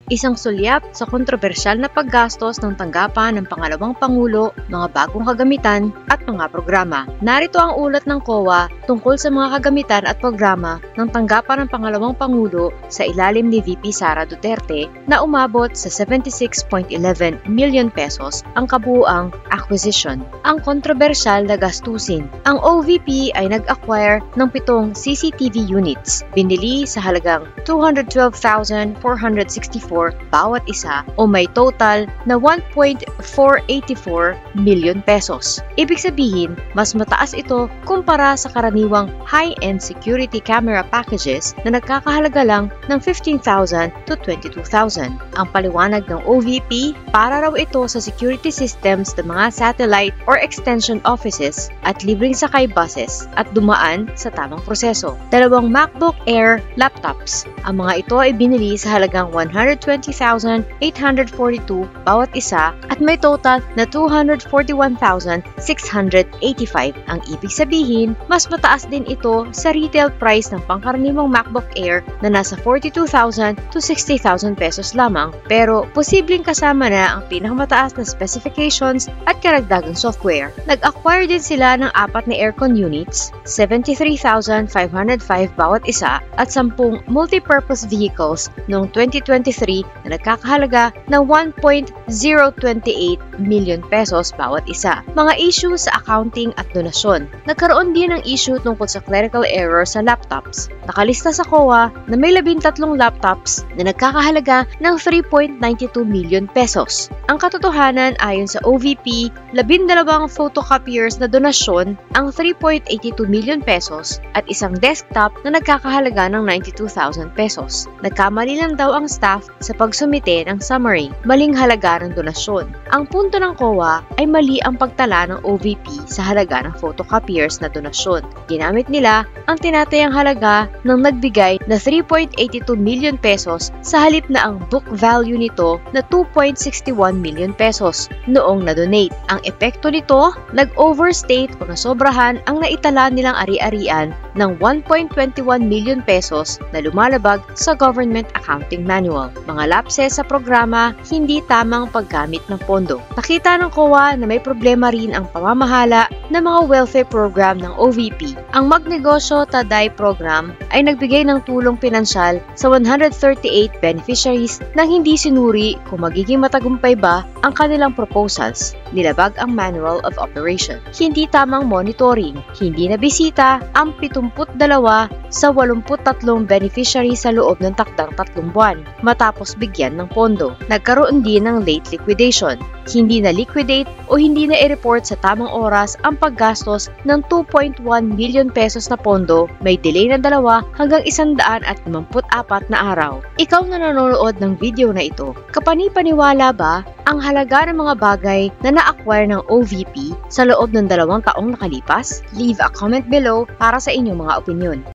isang sulyap sa kontrobersyal na paggastos ng tanggapan ng pangalawang Pangulo, mga bagong kagamitan at mga programa. Narito ang ulat ng COA tungkol sa mga kagamitan at programa ng tanggapan ng pangalawang Pangulo sa ilalim ni VP Sara Duterte na umabot sa 76.11 million pesos ang kabuuang acquisition. Ang kontrobersyal na gastusin. Ang OVP ay nag-acquire ng 7 CCTV units. Binili sa halagang 212,464 bawat isa o may total na 1.484 million pesos. Ibig sabihin, mas mataas ito kumpara sa karaniwang high-end security camera packages na nagkakahalaga lang ng 15,000 to 22,000. Ang paliwanag ng OVP, para raw ito sa security systems ng mga satellite or extension offices at libreng sakay buses at dumaan sa tamang proseso. 2 MacBook Air laptops. Ang mga ito ay binili sa halagang 120,842 bawat isa at may total na 241,685. Ang ibig sabihin, mas mataas din ito sa retail price ng pangkaraniwang MacBook Air na nasa 42,000 to 60,000 pesos lamang, pero posibleng kasama na ang pinakamataas na specifications at karagdagang software. Nag-acquire din sila ng 4 na aircon units, 73,505 bawat isa at 10 multi-purpose vehicles noong 2023 na nagkakahalaga ng 1.028 million pesos bawat isa. Mga issue sa accounting at donasyon. Nagkaroon din ng issue tungkol sa clerical error sa laptops. Nakalista sa COA na may 13 laptops na nagkakahalaga ng 3.92 million pesos. Ang katotohanan ayon sa OVP, 12 photocopiers na donasyon ang 3.82 million pesos at isang desktop na nagkakahalaga ng 92,000 pesos. Nagkamali lang daw ang staff sa pagsumite ng summary, maling halaga ng donasyon. Ang punto ng COA ay mali ang pagtala ng OVP sa halaga ng photocopiers na donasyon. Ginamit nila ang tinatayang halaga ng nagbigay na 3.82 million pesos sa halip na ang book value nito na 2.61 million pesos noong na-donate. Ang epekto nito, nag-overstate o nasobrahan ang naitala nilang ari-arian ng 1.21 million pesos na lumalabag sa Government Accounting Manual. Mga lapses sa programa, hindi tamang paggamit ng pondo. Nakita ng COA na may problema rin ang pamamahala ng mga welfare program ng OVP. Ang Magnegosyo Taday program ay nagbigay ng tulong pinansyal sa 138 beneficiaries nang hindi sinuri kung magiging matagumpay ba ang kanilang proposals. Nilabag ang Manual of Operation. Hindi tamang monitoring. Hindi nabisita ang 72 sa 83 beneficiaries sa loob ng takdang 3 buwan matapos bigyan ng pondo. Nagkaroon din ng late liquidation. Hindi na liquidate o hindi na i-report sa tamang oras ang paggastos ng 2.1 million pesos na pondo, may delay na 2 hanggang 154 na araw. Ikaw na nanonood ng video na ito, kapani-paniwala ba ang halaga ng mga bagay na na-acquire ng OVP sa loob ng 2 taong nakalipas? Leave a comment below para sa inyong mga opinyon.